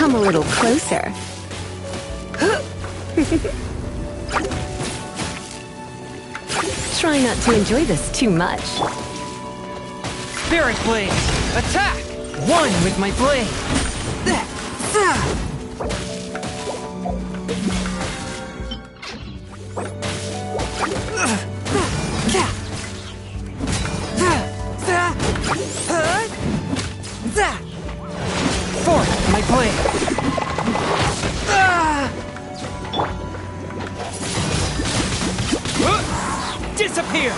Come a little closer. Try not to enjoy this too much. Spirit Blade! Attack! One with my blade! Fourth, my blade! Disappear!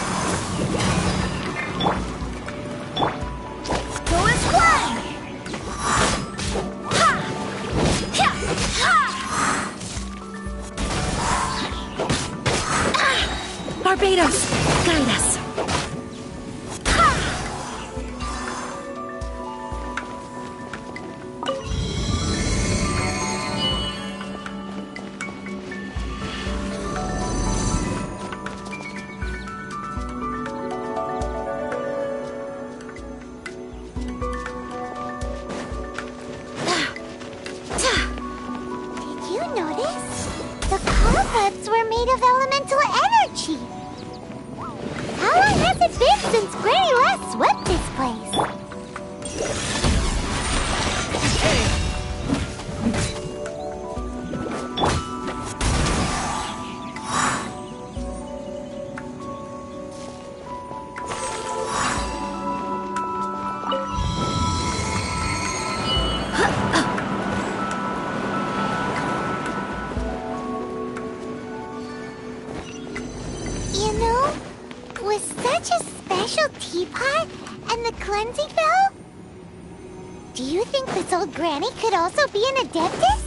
Go as one! Barbados, guide us. Did you notice? The cobwebs were made of elemental energy. How long has it been since Granny last swept this place? You know, with such a special teapot and the cleansing bell, do you think this old granny could also be an adeptus?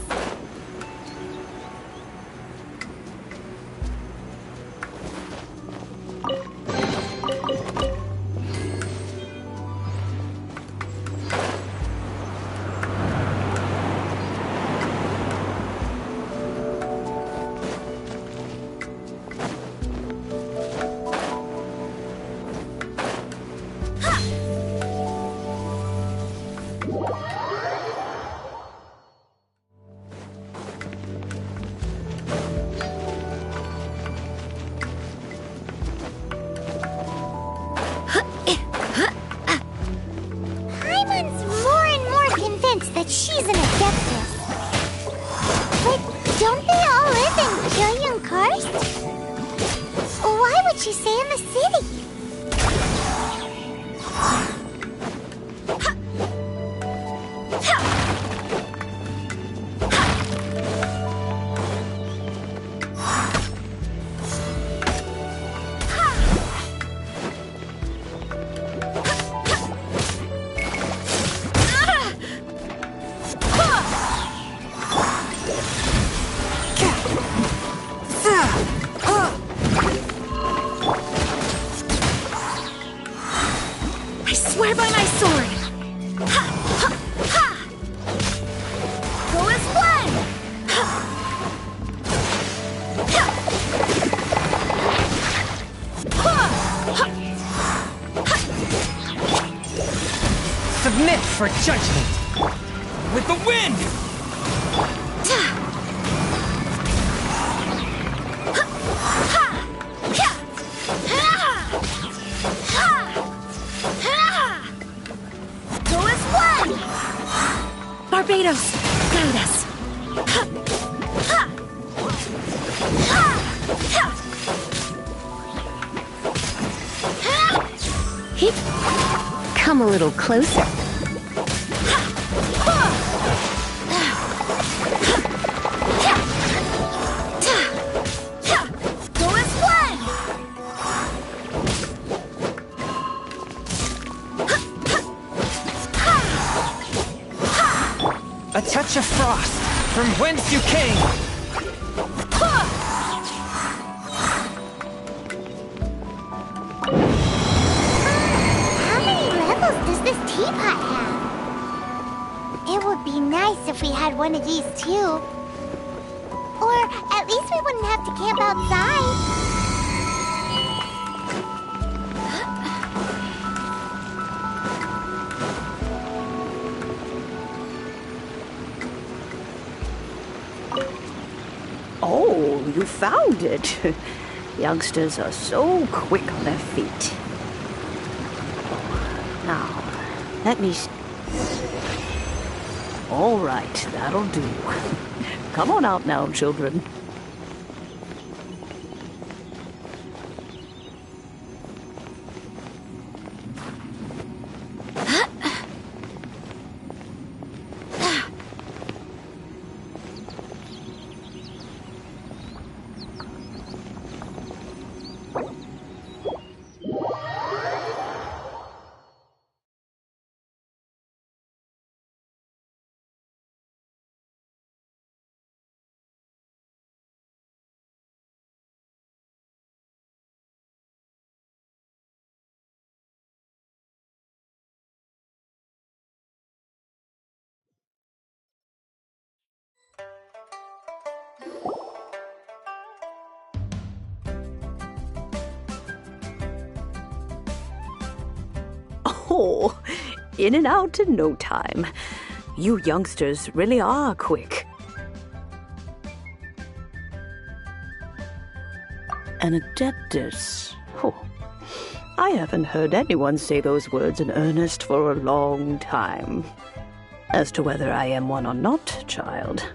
That she's an adeptus. But don't they all live in Gillian Karst? Why would she stay in the city? I swear by my sword! Ha! Ha! Ha! Go as one! Ha! Ha! Ha! Ha! Submit for judgment! With the wind! Barbados, guide us. Come a little closer. Go as one! A touch of frost, from whence you came! How many levels does this teapot have? It would be nice if we had one of these too. Or at least we wouldn't have to camp outside. you found it. Youngsters are so quick on their feet. Now, let me... All right, that'll do. Come on out now, children. Oh, in and out in no time. You youngsters really are quick. An adeptus. Oh, I haven't heard anyone say those words in earnest for a long time. As to whether I am one or not, child,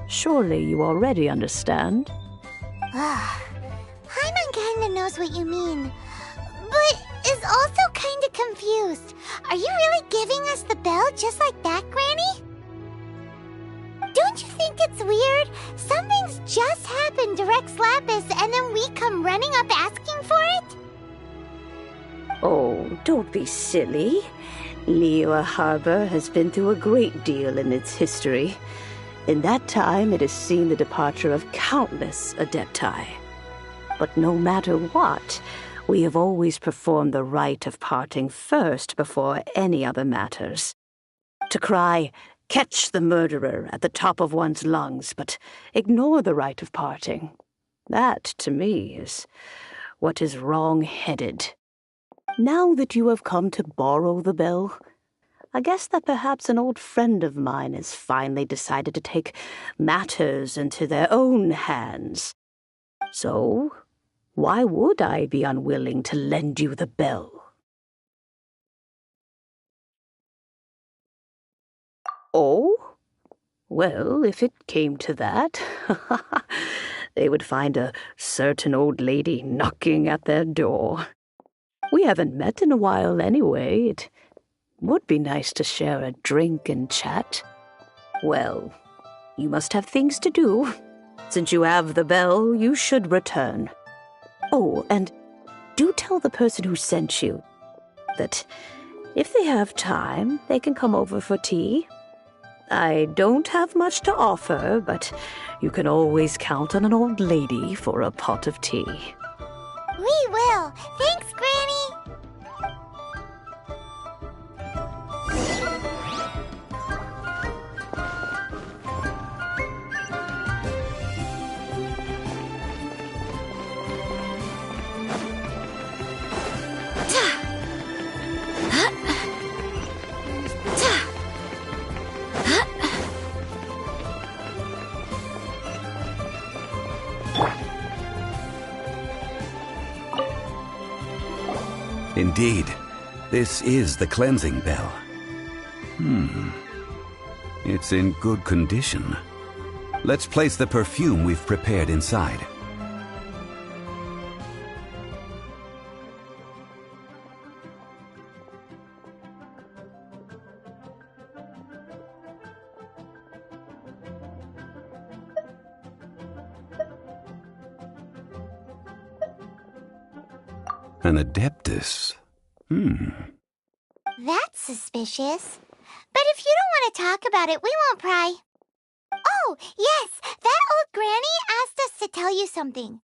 surely you already understand. Paimon kinda knows what you mean, but is also kinda confused. Are you really giving us the bell just like that, Granny? Don't you think it's weird? Something's just happened to Rex Lapis and then we come running up asking for it? Oh, don't be silly. Liyue Harbor has been through a great deal in its history. In that time, it has seen the departure of countless adepti. But no matter what, we have always performed the rite of parting first before any other matters. To cry, "Catch the murderer," at the top of one's lungs, but ignore the rite of parting. That, to me, is what is wrong-headed. Now that you have come to borrow the bell, I guess that perhaps an old friend of mine has finally decided to take matters into their own hands. So, why would I be unwilling to lend you the bell? Oh? Well, if it came to that, they would find a certain old lady knocking at their door. We haven't met in a while anyway. It would be nice to share a drink and chat. Well, you must have things to do. Since you have the bell, you should return. Oh, and do tell the person who sent you that if they have time, they can come over for tea. I don't have much to offer, but you can always count on an old lady for a pot of tea. We will. Thanks, Granny. Indeed, this is the cleansing bell. It's in good condition. Let's place the perfume we've prepared inside. An adeptus. That's suspicious. But if you don't want to talk about it, we won't pry. Oh, yes, that old granny asked us to tell you something.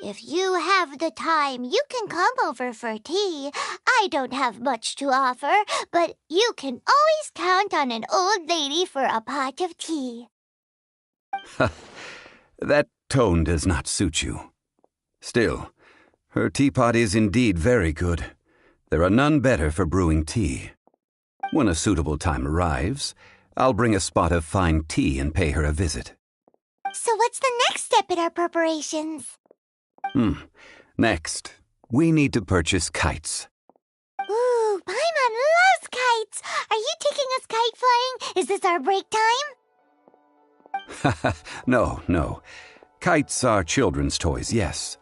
If you have the time, you can come over for tea. I don't have much to offer, but you can always count on an old lady for a pot of tea. That tone does not suit you. Still, her teapot is indeed very good. There are none better for brewing tea. When a suitable time arrives, I'll bring a spot of fine tea and pay her a visit. So what's the next step in our preparations? Next, we need to purchase kites. Ooh, Paimon loves kites! Are you taking us kite flying? Is this our break time? No. Kites are children's toys, yes.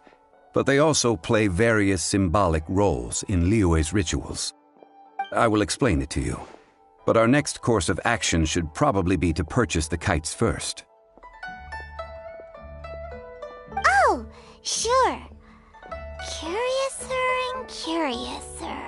But they also play various symbolic roles in Liyue's rituals. I will explain it to you. But our next course of action should probably be to purchase the kites first. Oh, sure. Curiouser and curiouser.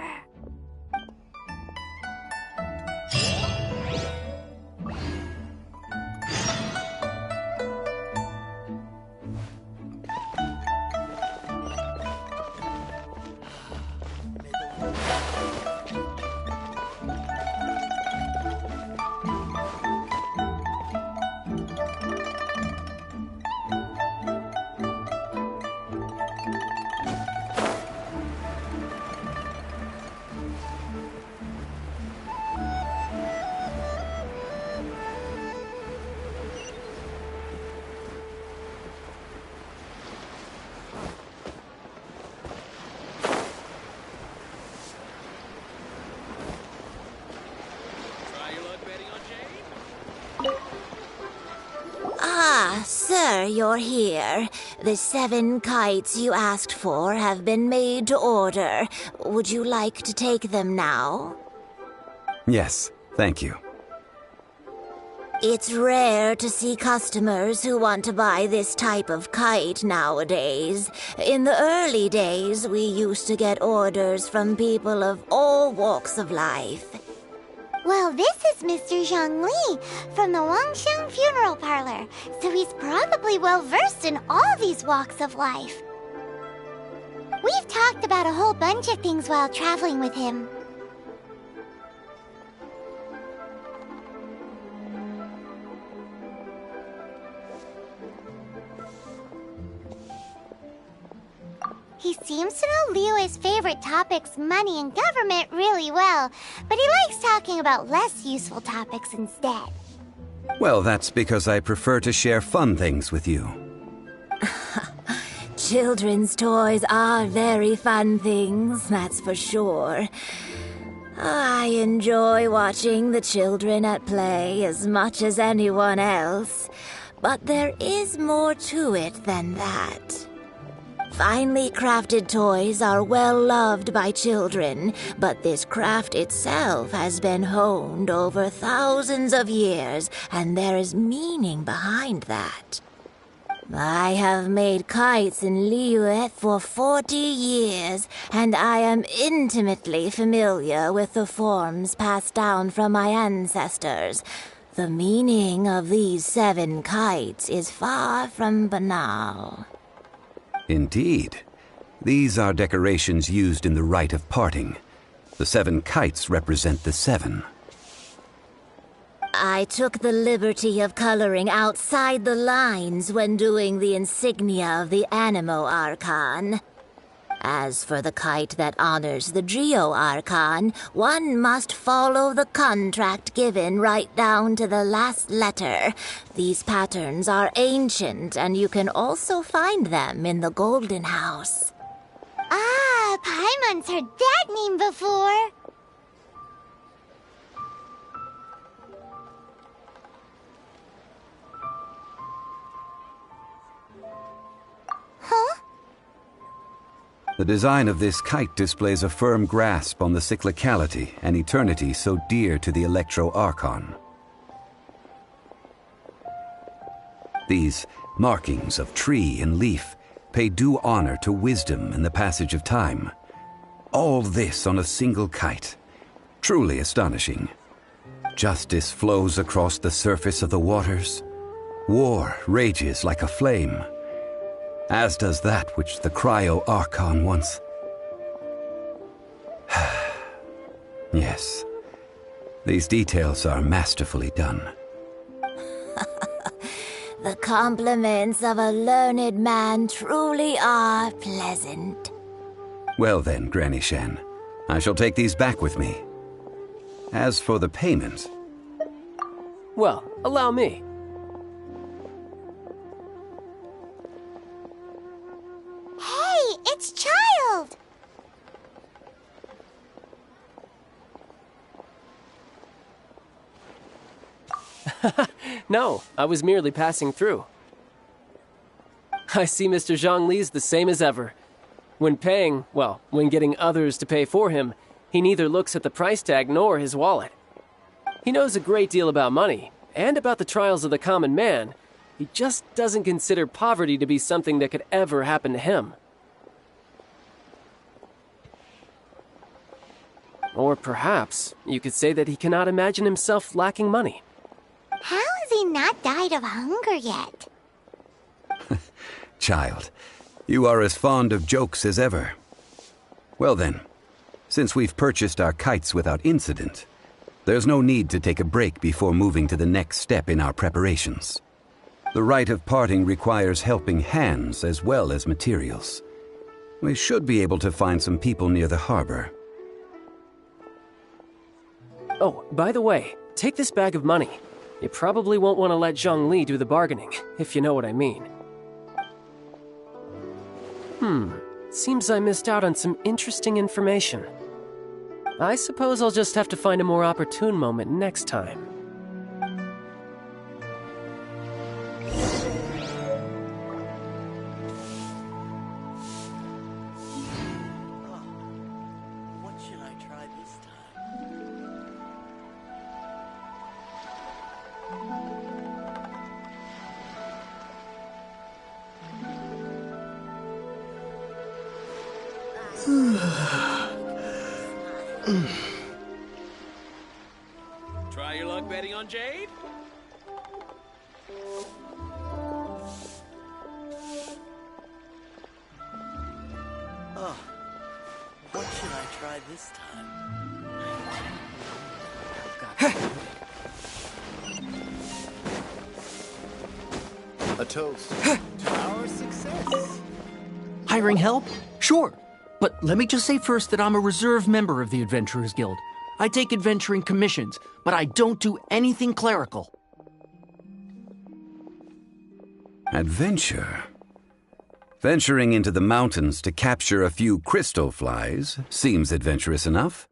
Ah, sir, you're here. The 7 kites you asked for have been made to order. Would you like to take them now? Yes, thank you. It's rare to see customers who want to buy this type of kite nowadays. In the early days, we used to get orders from people of all walks of life. Well, this is Mr. Zhang Li from the Wangxiang Funeral Parlor, so he's probably well-versed in all these walks of life. We've talked about a whole bunch of things while traveling with him. He seems to know Liyue's favorite topics, money and government, really well, but he likes talking about less useful topics instead. Well, that's because I prefer to share fun things with you. Children's toys are very fun things, that's for sure. I enjoy watching the children at play as much as anyone else, but there is more to it than that. Finely crafted toys are well loved by children, but this craft itself has been honed over thousands of years, and there is meaning behind that. I have made kites in Liyue for 40 years, and I am intimately familiar with the forms passed down from my ancestors. The meaning of these 7 kites is far from banal. Indeed. These are decorations used in the rite of parting. The 7 kites represent the 7. I took the liberty of coloring outside the lines when doing the insignia of the Animo Archon. As for the kite that honors the Geo Archon, one must follow the contract given right down to the last letter. These patterns are ancient, and you can also find them in the Golden House. Ah, Paimon's heard that name before. Huh? The design of this kite displays a firm grasp on the cyclicality and eternity so dear to the Electro Archon. These markings of tree and leaf pay due honor to wisdom and the passage of time. All this on a single kite. Truly astonishing. Justice flows across the surface of the waters. War rages like a flame. As does that which the Cryo Archon once. Yes, these details are masterfully done. The compliments of a learned man truly are pleasant. Well then, Granny Shan, I shall take these back with me. As for the payment... Well, allow me. No, I was merely passing through. I see Mr. Zhongli's the same as ever. When paying, well, when getting others to pay for him, he neither looks at the price tag nor his wallet. He knows a great deal about money, and about the trials of the common man. He just doesn't consider poverty to be something that could ever happen to him. Or perhaps you could say that he cannot imagine himself lacking money. How has he not died of hunger yet? Child, you are as fond of jokes as ever. Well then, since we've purchased our kites without incident, there's no need to take a break before moving to the next step in our preparations. The rite of parting requires helping hands as well as materials. We should be able to find some people near the harbor. Oh, by the way, take this bag of money. You probably won't want to let Zhongli do the bargaining, if you know what I mean. Seems I missed out on some interesting information. I suppose I'll just have to find a more opportune moment next time. What should I try this time? Try your luck betting on Jade? Oh, what should I try this time? A toast to our success. Hiring help? Sure. But let me just say first that I'm a reserve member of the Adventurers Guild. I take adventuring commissions, but I don't do anything clerical. Adventure? Venturing into the mountains to capture a few crystal flies seems adventurous enough.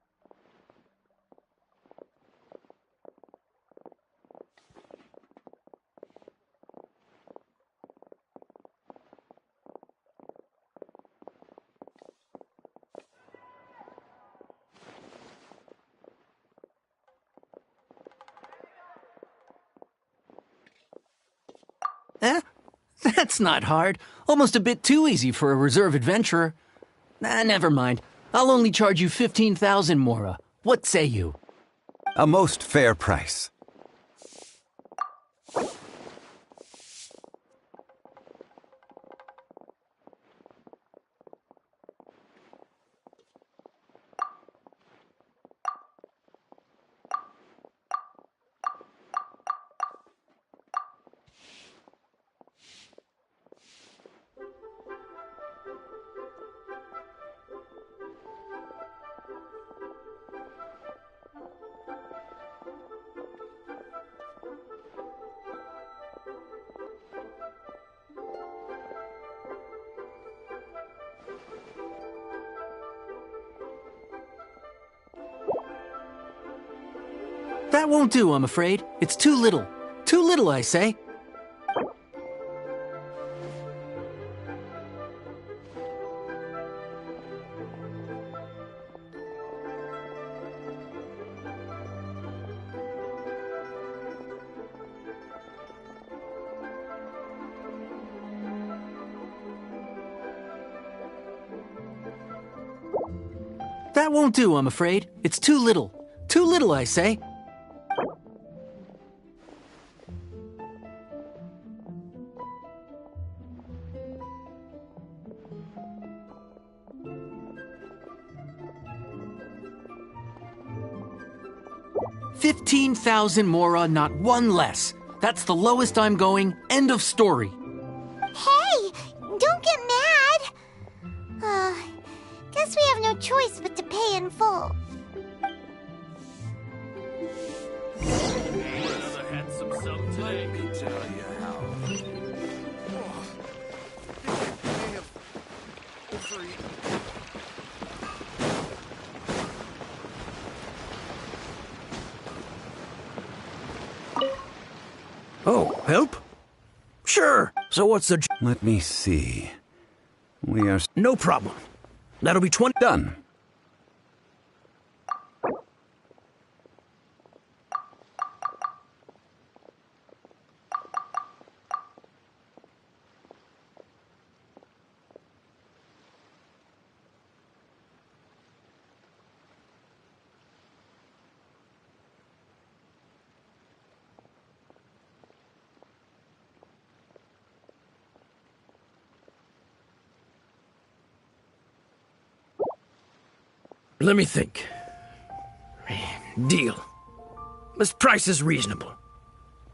That's not hard. Almost a bit too easy for a reserve adventurer. Never mind. I'll only charge you 15,000 Mora. What say you? A most fair price. That won't do, I'm afraid. It's too little. Too little, I say. That won't do, I'm afraid. It's too little. Too little, I say. $15,000 Mora, not one less. That's the lowest I'm going. End of story. Hey, don't get mad. Guess we have no choice but to pay in full. Another handsome sum today. Let me tell you how. I have overeaten. Oh, help? Sure. So what's the... Let me see. We are... No problem. That'll be 20... Done. Let me think. Deal. This price is reasonable.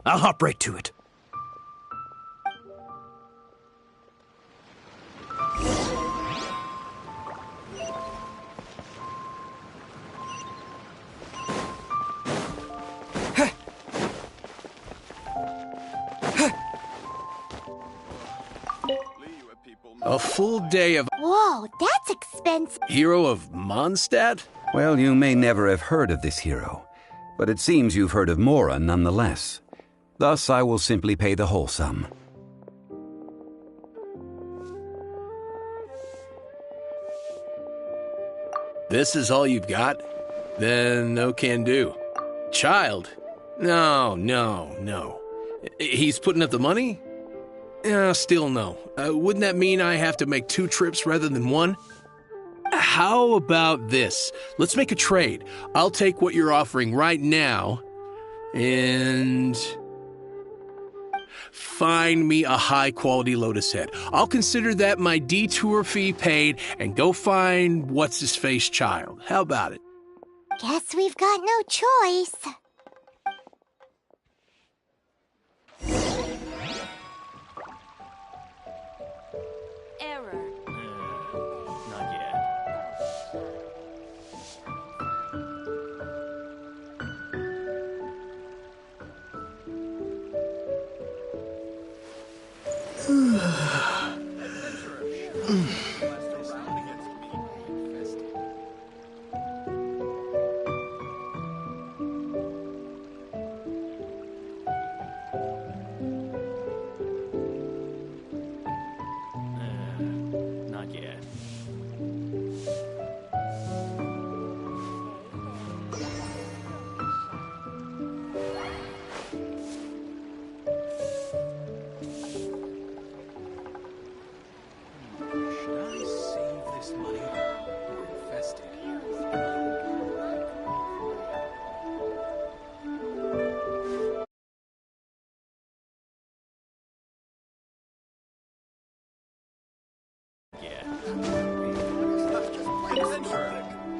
I'll hop right to it. A full day of... Whoa, that's expensive. Hero of Mondstadt? Well, you may never have heard of this hero, but it seems you've heard of Mora nonetheless. Thus, I will simply pay the whole sum. This is all you've got? Then no can do. Child? No. He's putting up the money? Still no. Wouldn't that mean I have to make 2 trips rather than 1? How about this? Let's make a trade. I'll take what you're offering right now and find me a high-quality Lotus head. I'll consider that my detour fee paid and go find what's-his-face child. How about it? Guess we've got no choice. Error. Not yet. Not yet. Should I save this money or invest it?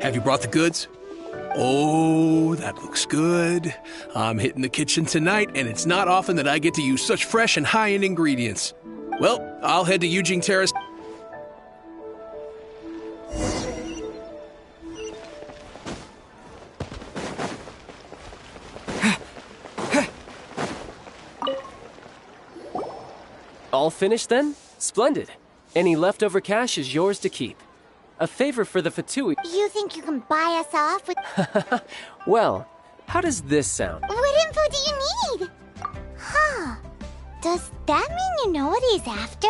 Have you brought the goods? Oh, that looks good. I'm hitting the kitchen tonight, and it's not often that I get to use such fresh and high-end ingredients. Well, I'll head to Eugene Terrace. All finished then? Splendid. Any leftover cash is yours to keep. A favor for the Fatui. You think you can buy us off with... Well, how does this sound? What info do you need? Huh. Does that mean you know what he's after?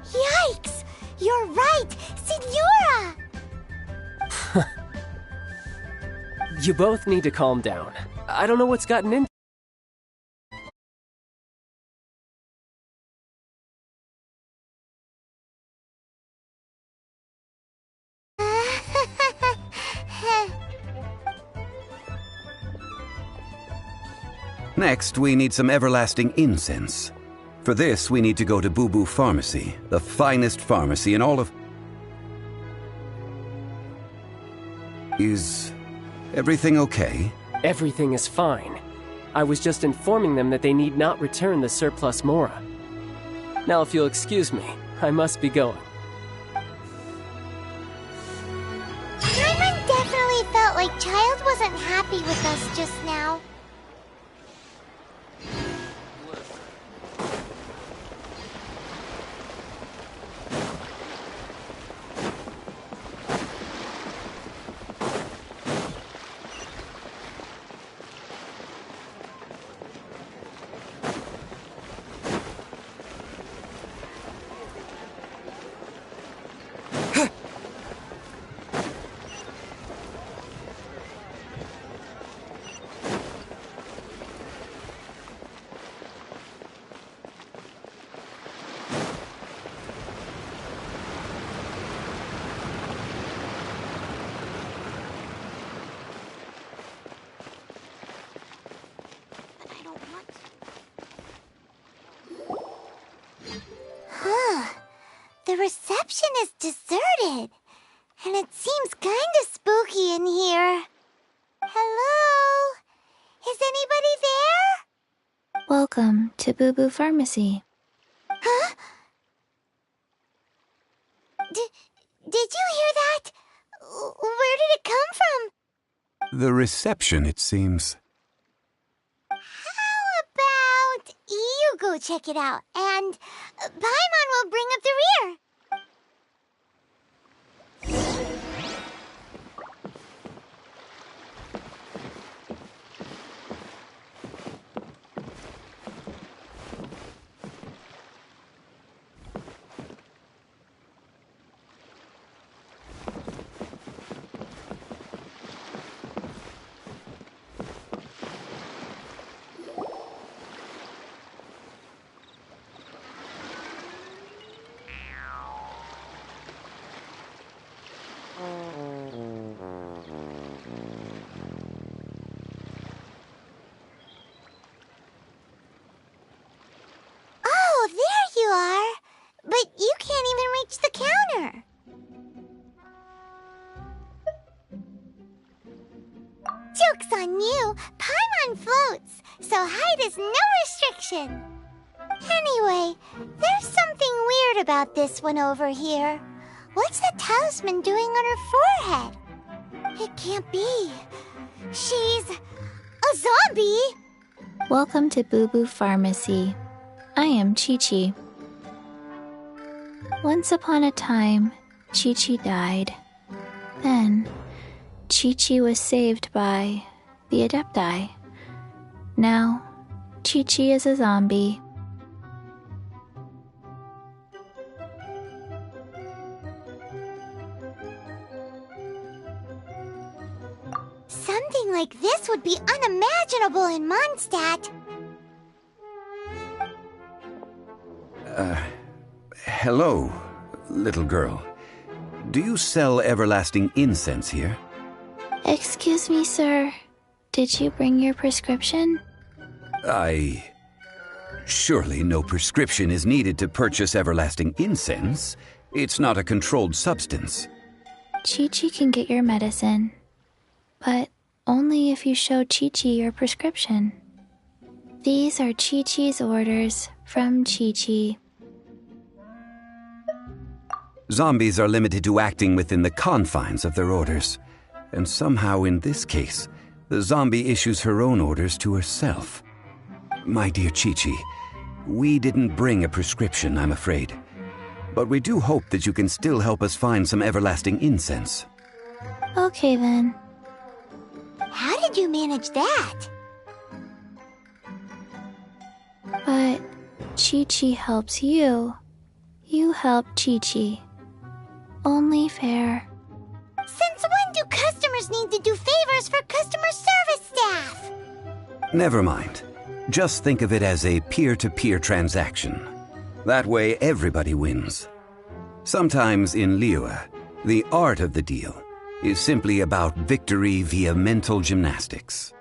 Yikes! You're right! Signora! You both need to calm down. I don't know what's gotten into. Next, we need some everlasting incense. For this, we need to go to Boo Boo Pharmacy, the finest pharmacy in all of... Is everything okay? Everything is fine. I was just informing them that they need not return the surplus Mora. Now, if you'll excuse me, I must be going. Paimon definitely felt like Child wasn't happy with us just now. The reception is deserted, and it seems kinda spooky in here. Hello? Is anybody there? Welcome to Boo Boo Pharmacy. Huh? Did you hear that? Where did it come from? The reception, it seems. How about you go check it out, and Paimon will bring up the rear. Oh, there you are. But you can't even reach the counter. Joke's on you. Paimon floats, so height is no restriction. Anyway, there's something weird about this one over here. What's the talisman doing on her forehead? It can't be. She's a zombie. Welcome to Boo Boo Pharmacy. I am Chi-Chi. Once upon a time, Chi-Chi died. Then, Chi-Chi was saved by the Adepti. Now, Chi-Chi is a zombie. Something like this would be unimaginable in Mondstadt. Hello, little girl. Do you sell everlasting incense here? Excuse me, sir. Did you bring your prescription? Surely no prescription is needed to purchase everlasting incense. It's not a controlled substance. Chi-Chi can get your medicine, but only if you show Chi-Chi your prescription. These are Chi-Chi's orders from Chi-Chi. Zombies are limited to acting within the confines of their orders. And somehow in this case, the zombie issues her own orders to herself. My dear Chi-Chi, we didn't bring a prescription, I'm afraid. But we do hope that you can still help us find some everlasting incense. Okay then. How did you manage that? But Chi-Chi helps you. You help Chi-Chi. Only fair. Since when do customers need to do favors for customer service staff? Never mind. Just think of it as a peer-to-peer transaction. That way everybody wins. Sometimes in Liyue, the art of the deal is simply about victory via mental gymnastics.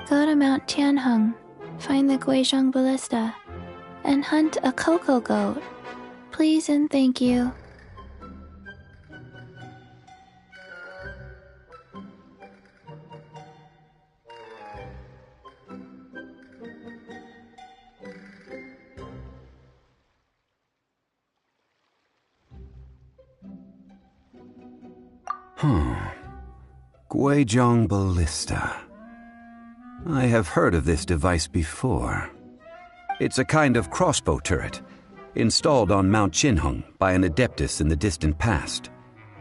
Go to Mount Tianheng, find the Guizhong Ballista, and hunt a cocoa goat. Please and thank you. Guizhong Ballista. I have heard of this device before. It's a kind of crossbow turret, installed on Mount Qinheng by an adeptus in the distant past.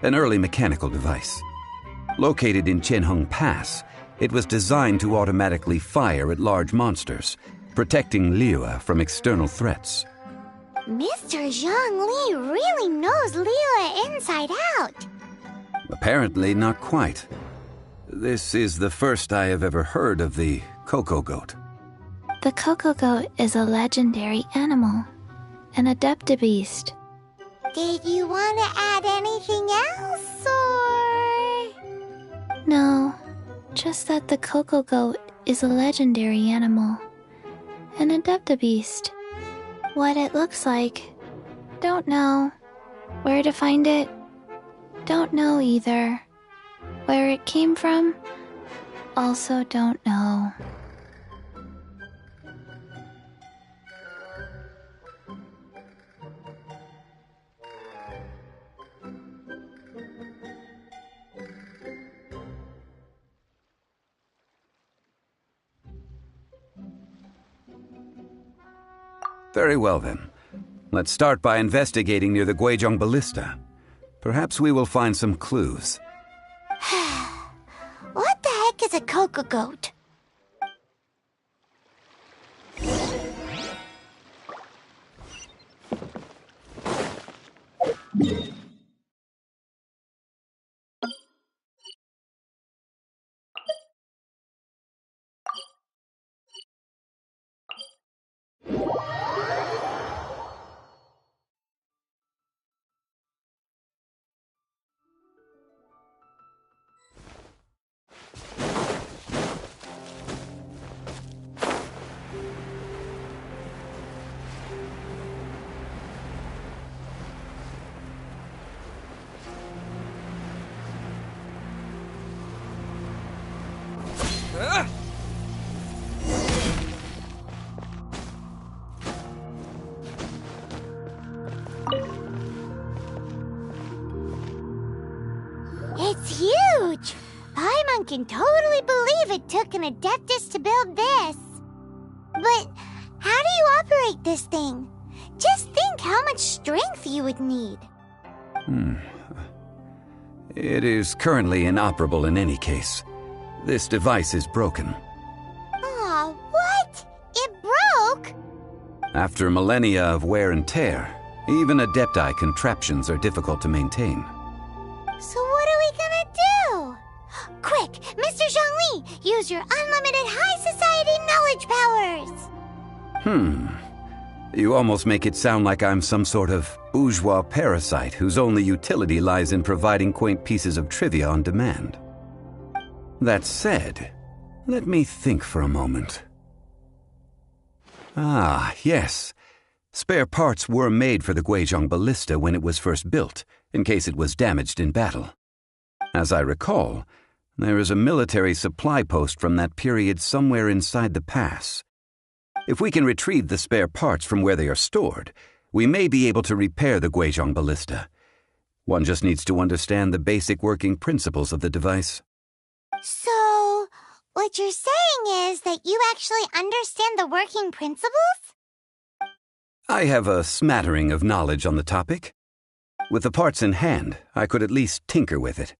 An early mechanical device. Located in Qinheng Pass, it was designed to automatically fire at large monsters, protecting Liyue from external threats. Mr. Zhang Li really knows Liyue inside out. Apparently not quite. This is the first I have ever heard of the cocoa goat. The cocoa goat is a legendary animal, an adeptabeast. Did you want to add anything else, or...? No, just that the cocoa goat is a legendary animal, an adeptabeast. What it looks like, don't know. Where to find it? Don't know either. Where it came from? Also don't know. Very well, then. Let's start by investigating near the Guizhong Ballista. Perhaps we will find some clues. What the heck is a cocoa goat? It's huge! Paimon can totally believe it took an Adeptus to build this. But how do you operate this thing? Just think how much strength you would need. It is currently inoperable in any case. This device is broken. Aw, what? It broke? After millennia of wear and tear, even Adepti contraptions are difficult to maintain. So what are we gonna do? Quick, Mr. Zhongli, use your unlimited high society knowledge powers! You almost make it sound like I'm some sort of bourgeois parasite whose only utility lies in providing quaint pieces of trivia on demand. That said, let me think for a moment. Ah, yes. Spare parts were made for the Guizhong Ballista when it was first built, in case it was damaged in battle. As I recall, there is a military supply post from that period somewhere inside the pass. If we can retrieve the spare parts from where they are stored, we may be able to repair the Guizhong Ballista. One just needs to understand the basic working principles of the device. So, what you're saying is that you actually understand the working principles? I have a smattering of knowledge on the topic. With the parts in hand, I could at least tinker with it.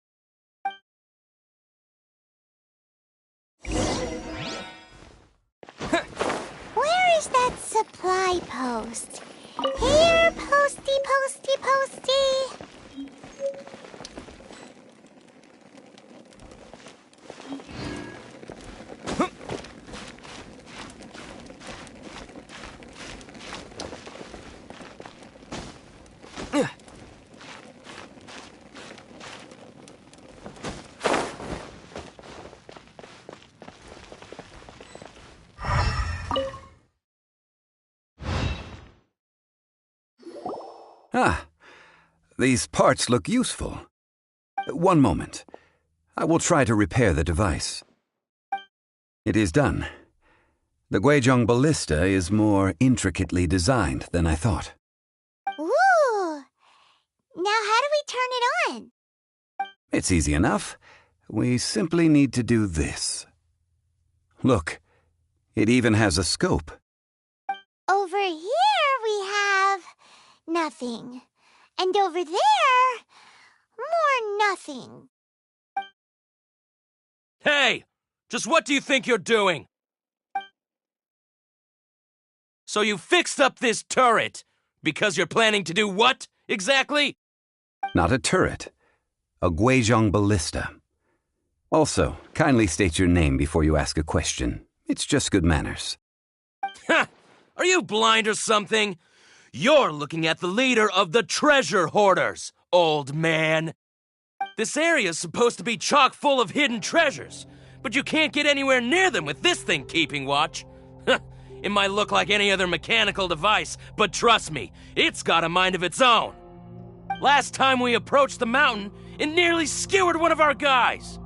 Where is that supply post? Here, posty, posty, posty. Ah, these parts look useful. One moment. I will try to repair the device. It is done. The Guizhong Ballista is more intricately designed than I thought. Ooh! Now how do we turn it on? It's easy enough. We simply need to do this. Look, it even has a scope. Over here we have nothing. And over there, more nothing. Hey! Just what do you think you're doing? So you fixed up this turret because you're planning to do what, exactly? Not a turret. A Guizhong Ballista. Also, kindly state your name before you ask a question. It's just good manners. Ha! Are you blind or something? You're looking at the leader of the treasure hoarders, old man. This area's supposed to be chock full of hidden treasures, but you can't get anywhere near them with this thing keeping watch. It might look like any other mechanical device, but trust me, it's got a mind of its own. Last time we approached the mountain, it nearly skewered one of our guys.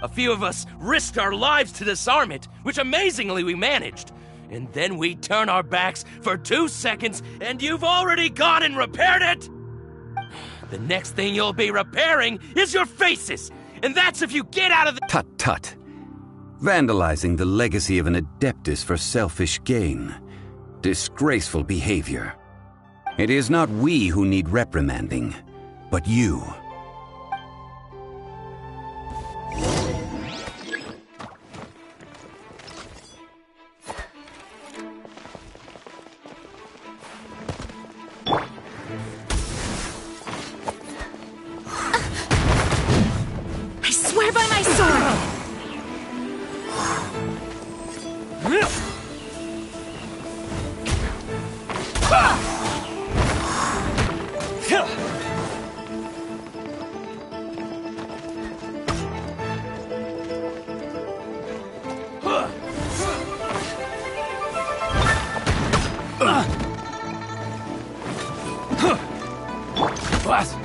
A few of us risked our lives to disarm it, which amazingly we managed. And then we turn our backs for 2 seconds, and you've already gone and repaired it? The next thing you'll be repairing is your faces, and that's if you get out of the— Tut tut. Vandalizing the legacy of an Adeptus for selfish gain. Disgraceful behavior. It is not we who need reprimanding, but you. I swear by my sword!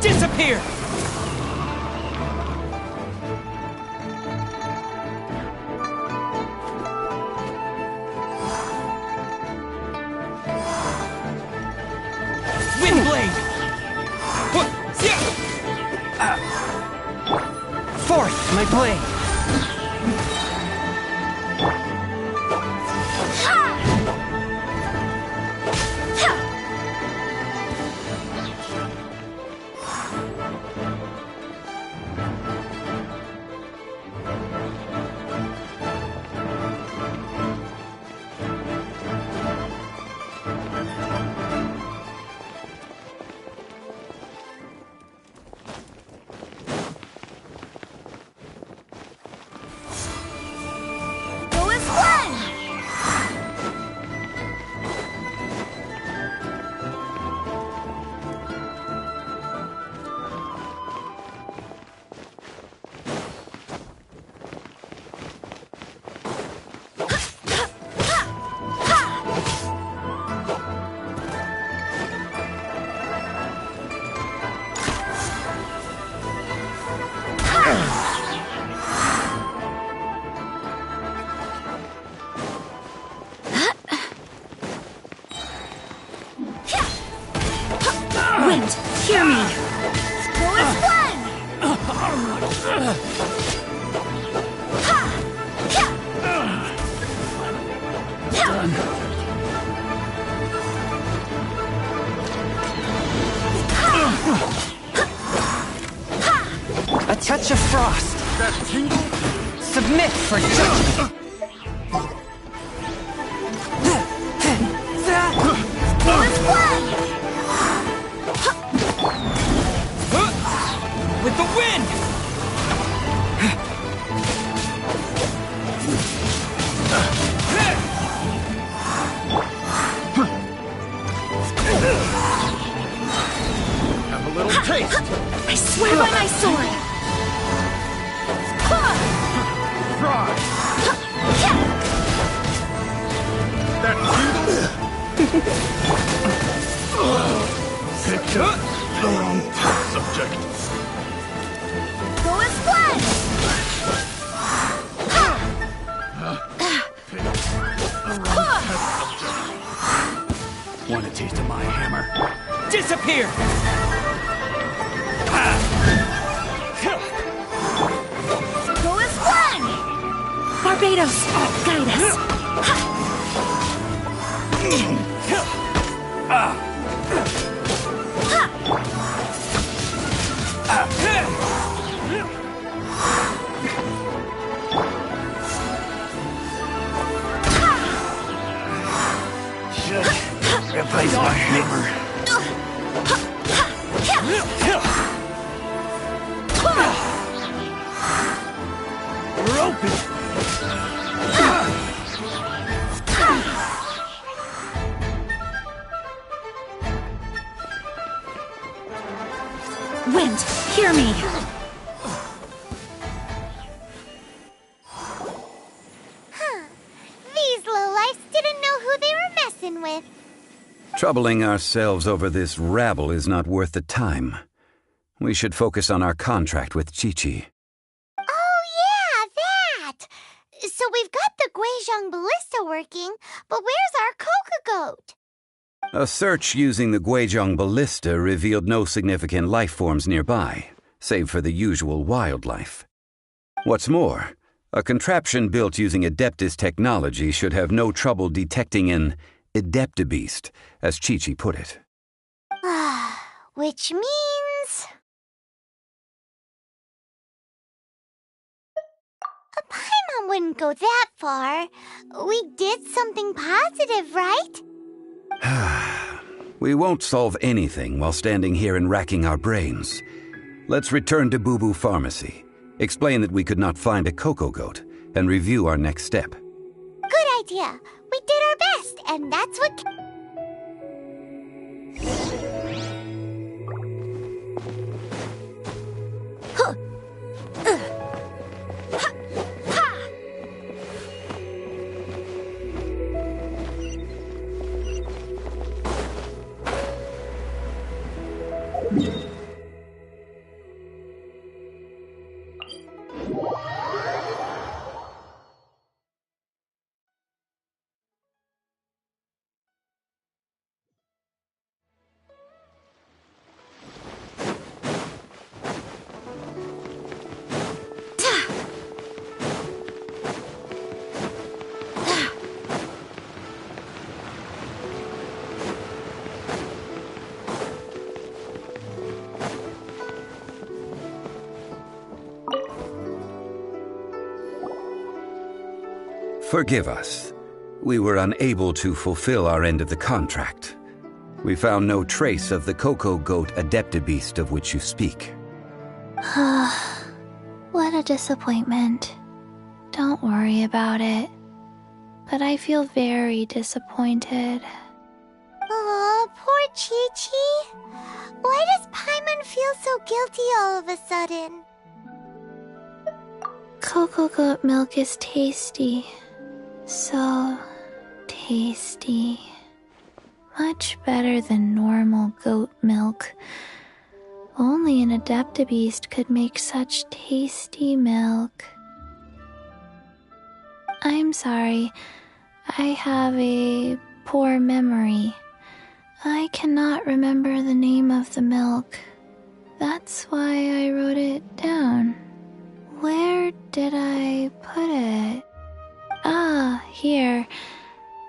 Disappear! Windblade! Forth, my blade! Wind, hear me! Go as one! A touch of frost! Submit for judgment! Go as one! With the wind! Have a little taste. I swear by my sword! Fry. That tingle. Picked up the wrong test subject. Go as one! Want a taste of my hammer? Disappear! Go as one! Barbados, guide us! Replace my hammer. We're open. Wind, hear me! These lowlifes didn't know who they were messing with. Troubling ourselves over this rabble is not worth the time. We should focus on our contract with Chi-Chi. Oh, yeah, that! So we've got the Guizhong ballista working, but where's our Coca Goat? A search using the Guizhong ballista revealed no significant life forms nearby, save for the usual wildlife. What's more, a contraption built using Adeptus technology should have no trouble detecting an Adeptabeast, as Chi-Chi put it. Which means... Paimon wouldn't go that far. We did something positive, right? We won't solve anything while standing here and racking our brains. Let's return to Boo Boo Pharmacy, explain that we could not find a Coco Goat, and review our next step. Good idea. We did our best, and that's what... Forgive us. We were unable to fulfill our end of the contract. We found no trace of the Coco Goat Adeptabeast of which you speak. What a disappointment. Don't worry about it. But I feel very disappointed. Aw, poor Chi-Chi. Why does Paimon feel so guilty all of a sudden? Coco Goat milk is tasty. So tasty. Much better than normal goat milk. Only an Adeptabeast could make such tasty milk. I'm sorry. I have a poor memory. I cannot remember the name of the milk. That's why I wrote it down. Where did I put it? Ah, here.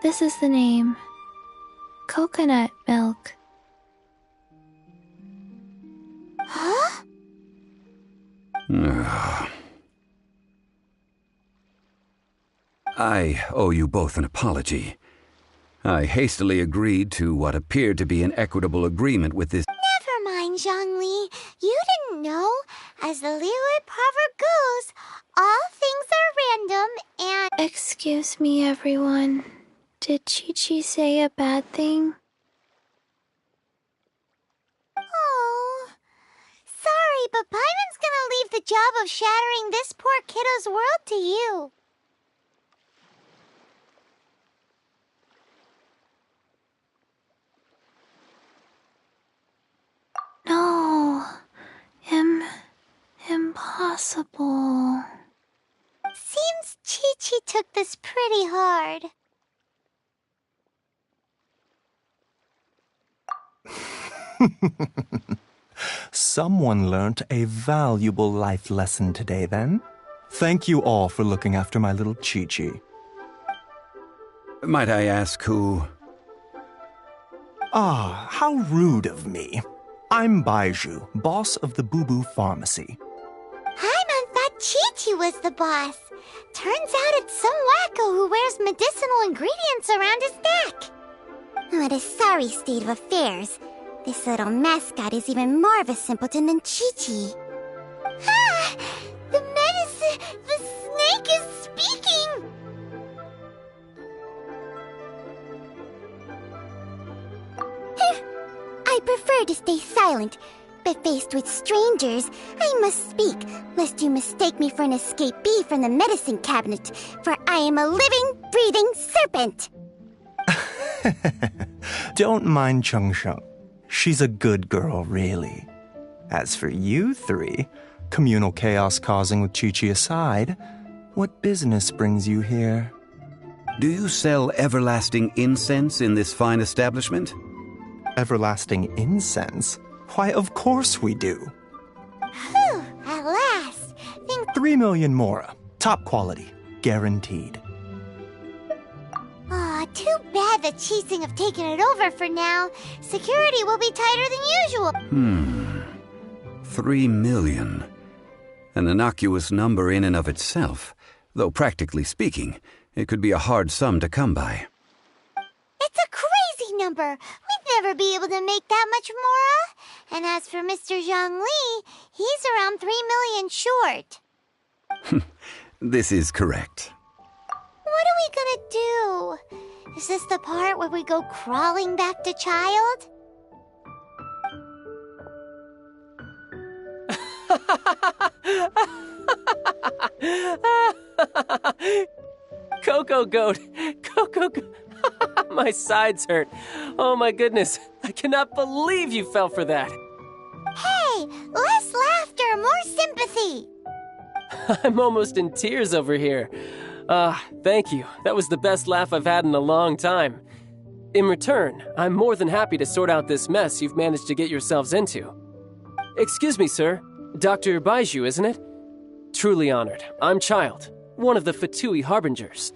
This is the name. Coconut milk. Huh? I owe you both an apology. I hastily agreed to what appeared to be an equitable agreement with this... Never mind, Zhongli. You didn't know. As the Liyue proverb goes, all things are random and... Excuse me, everyone. Did Chi-Chi say a bad thing? Oh, sorry, but Paimon's gonna leave the job of shattering this poor kiddo's world to you. No. Impossible. Seems Chi-Chi took this pretty hard. Someone learnt a valuable life lesson today, then. Thank you all for looking after my little Chi-Chi. Might I ask who... Ah, how rude of me. I'm Baiju, boss of the Boo Boo Pharmacy. Paimon thought Chi-Chi was the boss. Turns out it's some wacko who wears medicinal ingredients around his neck. What a sorry state of affairs. This little mascot is even more of a simpleton than Chi-Chi. Ah! The medicine... The snake is speaking! I prefer to stay silent, but faced with strangers, I must speak, lest you mistake me for an escapee from the medicine cabinet, for I am a living, breathing serpent! Don't mind Chung Sheng. She's a good girl, really. As for you three, communal chaos causing with Chi-Chi aside, what business brings you here? Do you sell everlasting incense in this fine establishment? Everlasting incense? Why, of course we do. Whew, at last. 3 million mora. Top quality. Guaranteed. Aw, too bad the Chising have taken it over for now. Security will be tighter than usual. 3 million. An innocuous number in and of itself, though practically speaking, it could be a hard sum to come by. It's a crazy number. We'd never be able to make that much mora. And as for Mr. Zhongli, he's around 3 million short. This is correct. What are we gonna do? Is this the part where we go crawling back to Child? Coco Goat! Coco Goat! My sides hurt. Oh my goodness. I cannot believe you fell for that. Hey, less laughter, more sympathy. I'm almost in tears over here. Thank you. That was the best laugh I've had in a long time. In return, I'm more than happy to sort out this mess you've managed to get yourselves into. Excuse me, sir. Dr. Baiju, isn't it? Truly honored. I'm Child, one of the Fatui Harbingers.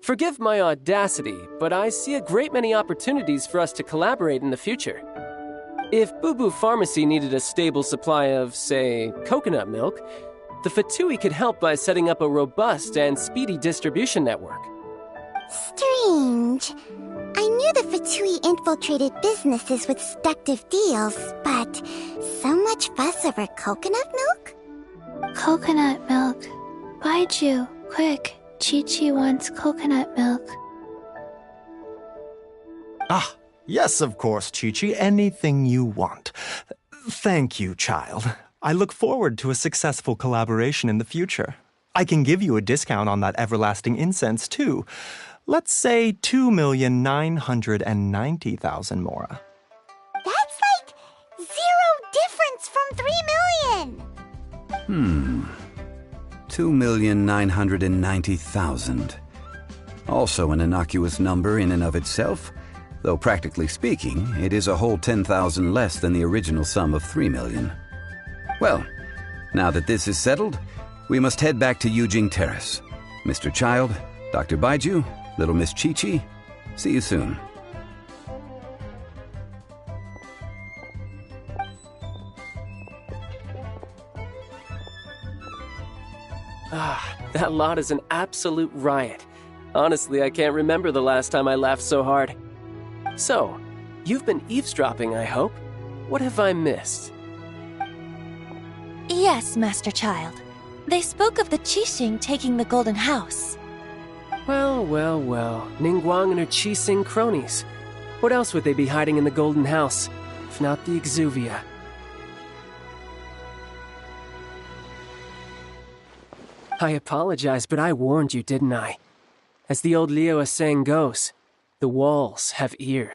Forgive my audacity, but I see a great many opportunities for us to collaborate in the future. If Boo Boo Pharmacy needed a stable supply of, say, coconut milk, the Fatui could help by setting up a robust and speedy distribution network. Strange. I knew the Fatui infiltrated businesses with seductive deals, but so much fuss over coconut milk? Coconut milk. Baiju, quick. Chi-Chi wants coconut milk. Ah, yes, of course, Chi-Chi. Anything you want. Thank you, Child. I look forward to a successful collaboration in the future. I can give you a discount on that everlasting incense, too. Let's say 2,990,000 mora. That's like 0 difference from 3 million. 2,990,000. Also an innocuous number in and of itself, though practically speaking, it is a whole 10,000 less than the original sum of 3 million. Well, now that this is settled, we must head back to Yujing Terrace. Mr. Child, Dr. Baiju, Little Miss Chi-Chi, see you soon. That lot is an absolute riot. Honestly, I can't remember the last time I laughed so hard. So, you've been eavesdropping, I hope? What have I missed? Yes, Master Child. They spoke of the Qixing taking the Golden House. Well, Ningguang and her Qixing cronies. What else would they be hiding in the Golden House, if not the Exuvia? I apologize, but I warned you, didn't I? As the old Liyue saying goes, the walls have ears.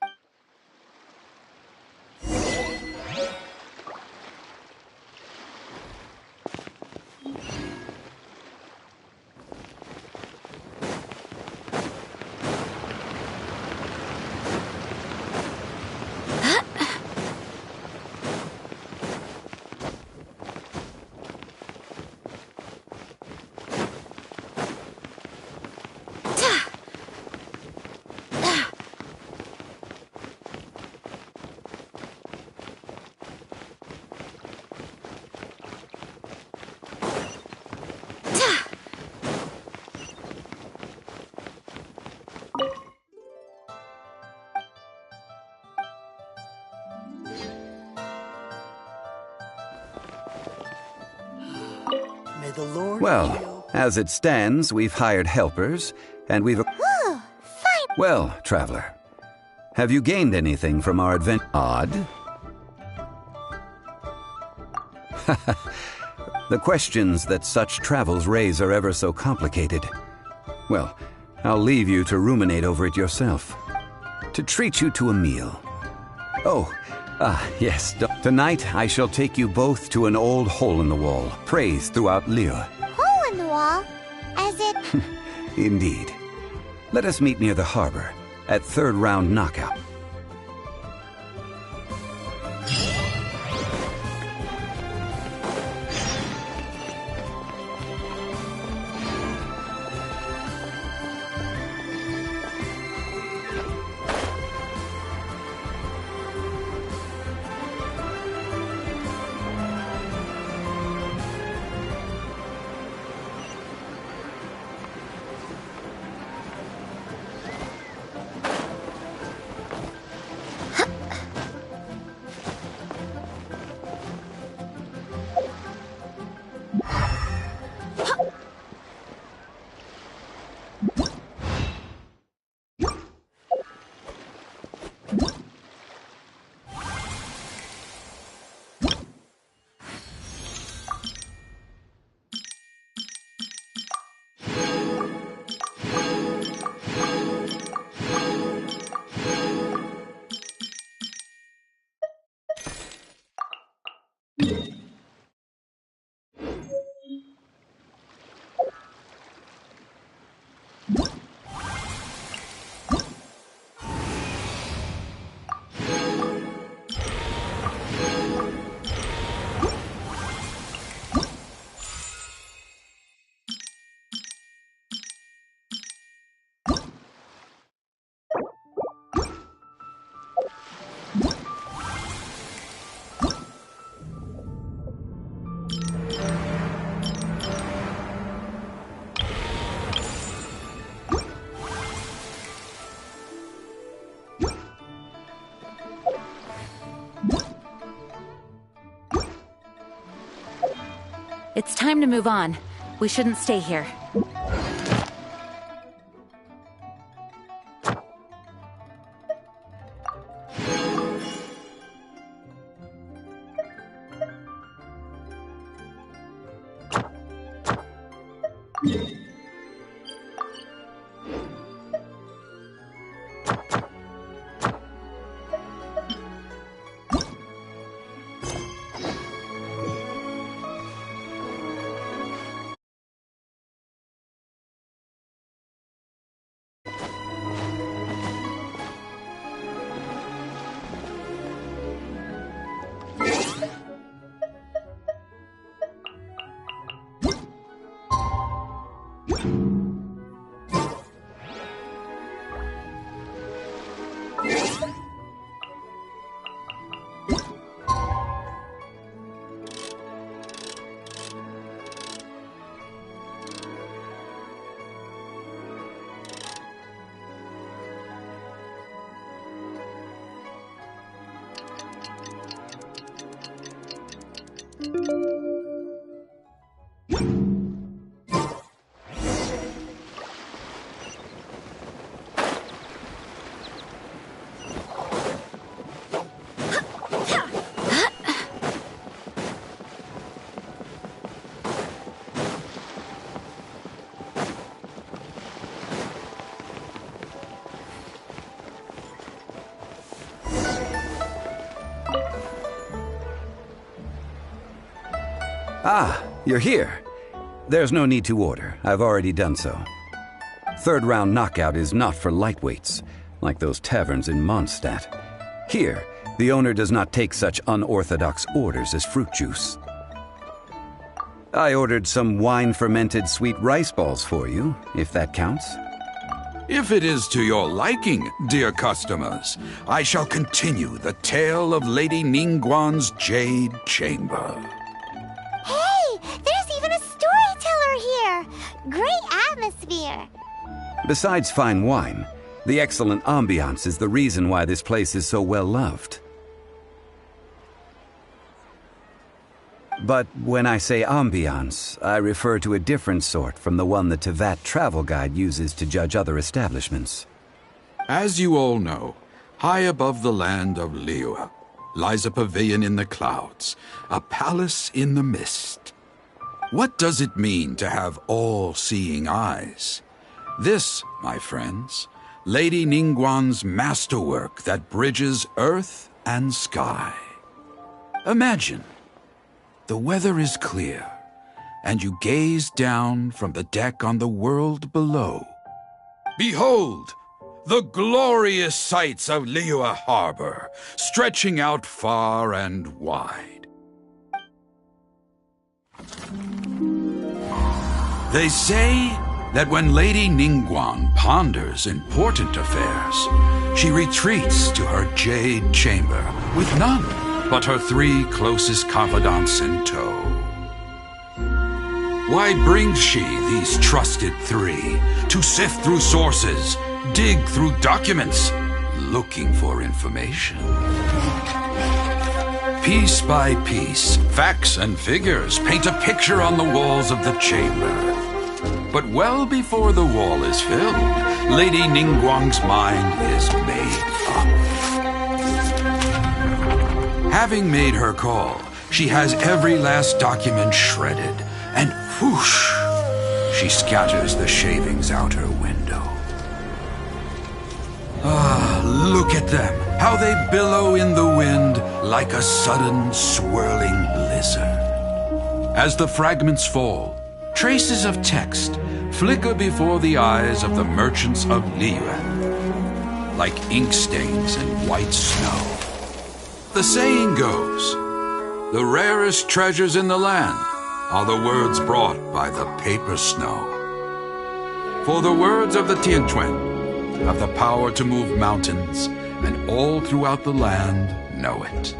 Well, as it stands, we've hired helpers, and we've... Well, traveler, have you gained anything from our adventure? Odd? The questions that such travels raise are ever so complicated. Well, I'll leave you to ruminate over it yourself. To treat you to a meal. Oh, Ah, yes. Tonight I shall take you both to an old hole-in-the-wall, praised throughout Liyue. Hole in the wall? As it... Indeed. Let us meet near the harbor, at third round knockout. It's time to move on. We shouldn't stay here. Ah, you're here. There's no need to order. I've already done so. Third round knockout is not for lightweights, like those taverns in Mondstadt. Here, the owner does not take such unorthodox orders as fruit juice. I ordered some wine-fermented sweet rice balls for you, if that counts. If it is to your liking, dear customers, I shall continue the tale of Lady Ningguang's Jade Chamber. Hey, there's even a storyteller here! Great atmosphere! Besides fine wine, the excellent ambiance is the reason why this place is so well loved. But when I say ambiance, I refer to a different sort from the one the Teyvat travel guide uses to judge other establishments. As you all know, high above the land of Liyue lies a pavilion in the clouds, a palace in the mist. What does it mean to have all-seeing eyes? This, my friends, Lady Ningguang's masterwork that bridges earth and sky. Imagine, the weather is clear, and you gaze down from the deck on the world below. Behold, the glorious sights of Liyue Harbor, stretching out far and wide. They say that when Lady Ningguang ponders important affairs, she retreats to her jade chamber with none but her 3 closest confidants in tow. Why brings she these trusted 3 to sift through sources, dig through documents, looking for information? Piece by piece, facts and figures paint a picture on the walls of the chamber. But well before the wall is filled, Lady Ningguang's mind is made up. Having made her call, she has every last document shredded, and whoosh, she scatters the shavings out her window. Ah, look at them, how they billow in the wind like a sudden swirling blizzard. As the fragments fall, traces of text flicker before the eyes of the merchants of Liyue, like ink stains in white snow. The saying goes, the rarest treasures in the land are the words brought by the paper snow. For the words of the Tianquan have the power to move mountains, and all throughout the land know it.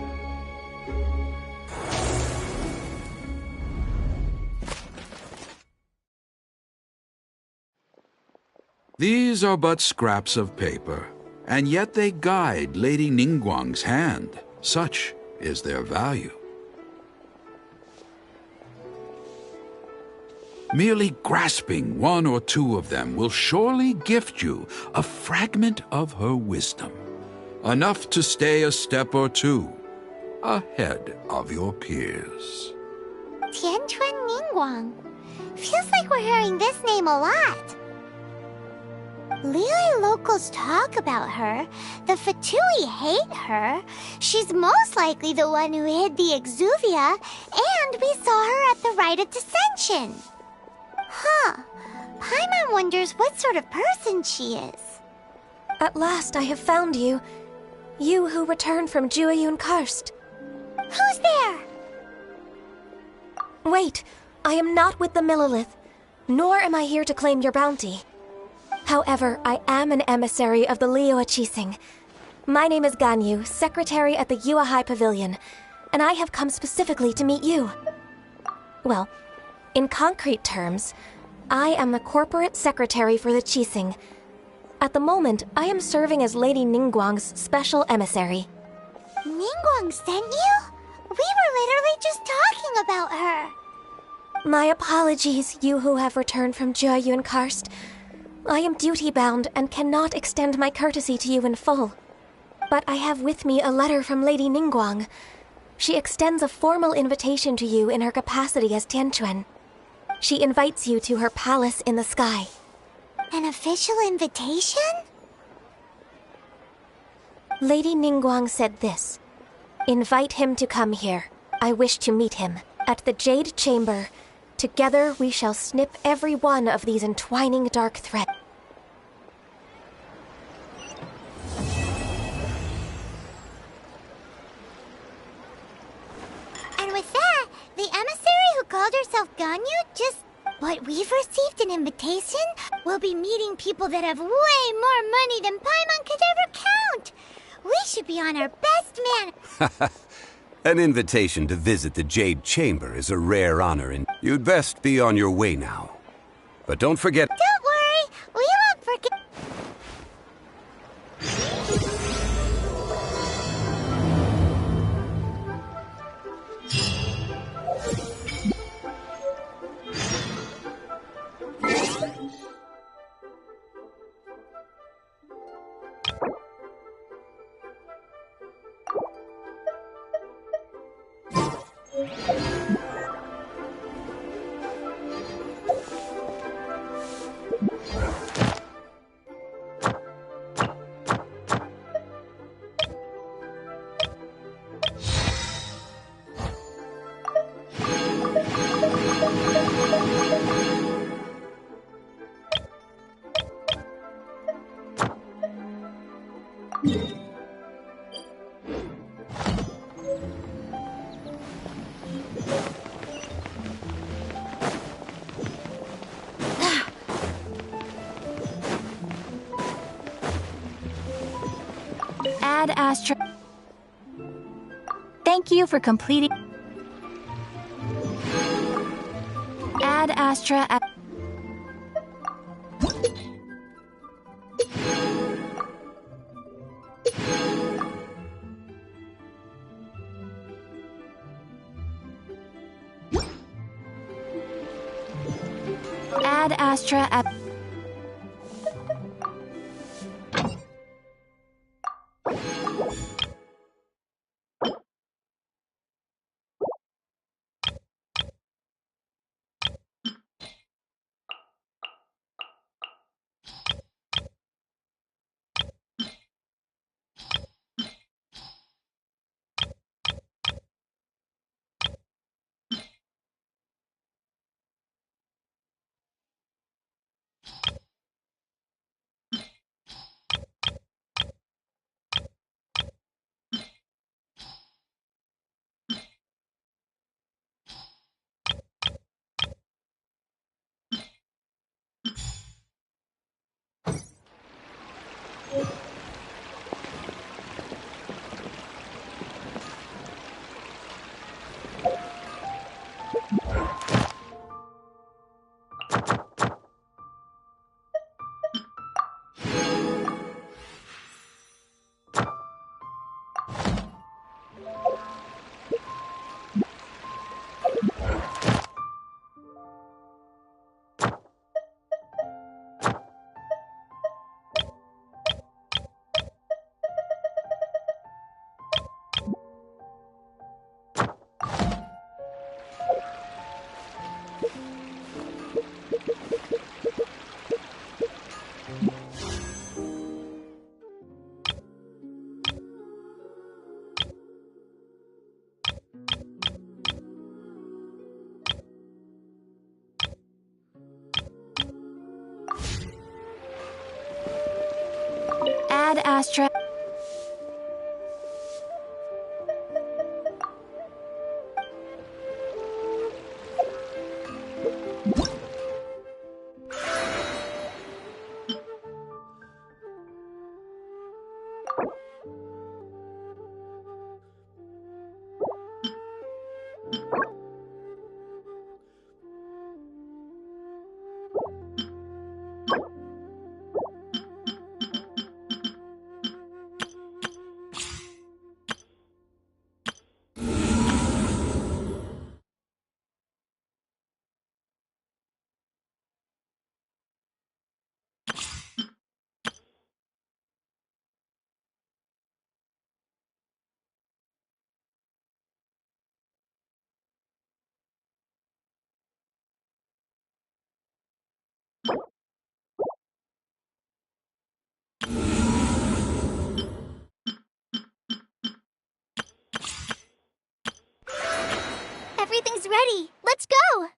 These are but scraps of paper, and yet they guide Lady Ningguang's hand. Such is their value. Merely grasping 1 or 2 of them will surely gift you a fragment of her wisdom, enough to stay a step or 2 ahead of your peers. Tianquan Ningguang. Feels like we're hearing this name a lot. Liyue locals talk about her. The Fatui hate her. She's most likely the one who hid the exuvia, and we saw her at the Rite of Descension. Huh. Paimon wonders what sort of person she is. At last I have found you. You who returned from youl Karst. Who's there? Wait, I am not with the Millilith, nor am I here to claim your bounty. However, I am an emissary of the Liyue Qixing. My name is Ganyu, secretary at the Yuehai Pavilion, and I have come specifically to meet you. Well, in concrete terms, I am the corporate secretary for the Qixing. At the moment, I am serving as Lady Ningguang's special emissary. Ningguang sent you? We were literally just talking about her. My apologies, you who have returned from youl Karst. I am duty-bound and cannot extend my courtesy to you in full. But I have with me a letter from Lady Ningguang. She extends a formal invitation to you in her capacity as Tianquan. She invites you to her palace in the sky. An official invitation? Lady Ningguang said this. Invite him to come here. I wish to meet him. At the Jade Chamber, together we shall snip every one of these entwining dark threads. And with that, the emissary who called herself Ganyu just... But we've received an invitation? We'll be meeting people that have way more money than Paimon could ever count! We should be on our best man... An invitation to visit the Jade Chamber is a rare honor, and you'd best be on your way now. But don't forget... Don't worry, we won't forget... Ad Astra. Thank you for completing. Ad Astra. Ad Astra. Ad Astra. Everything's ready. Let's go!